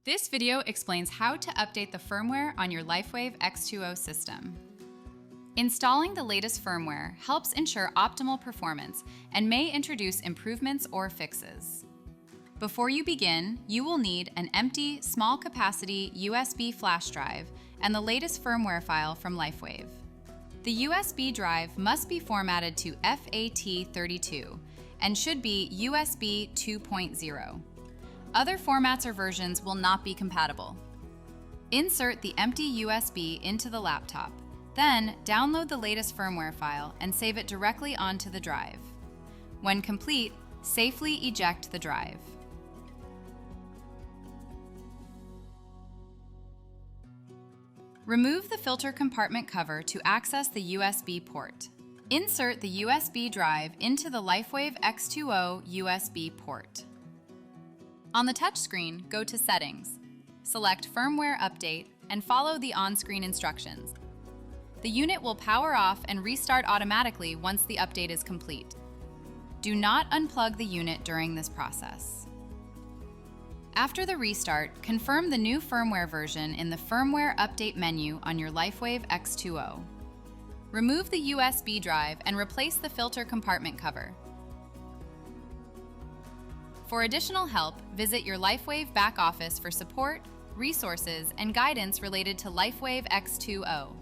This video explains how to update the firmware on your LifeWave X2O system. Installing the latest firmware helps ensure optimal performance and may introduce improvements or fixes. Before you begin, you will need an empty, small-capacity USB flash drive and the latest firmware file from LifeWave. The USB drive must be formatted to FAT32 and should be USB 2.0. Other formats or versions will not be compatible. Insert the empty USB into the laptop, then download the latest firmware file and save it directly onto the drive. When complete, safely eject the drive. Remove the filter compartment cover to access the USB port. Insert the USB drive into the LifeWave X2O USB port. On the touchscreen, go to Settings, select Firmware Update, and follow the on-screen instructions. The unit will power off and restart automatically once the update is complete. Do not unplug the unit during this process. After the restart, confirm the new firmware version in the Firmware Update menu on your LifeWave X2O. Remove the USB drive and replace the filter compartment cover. For additional help, visit your LifeWave back office for support, resources, and guidance related to LifeWave X2O.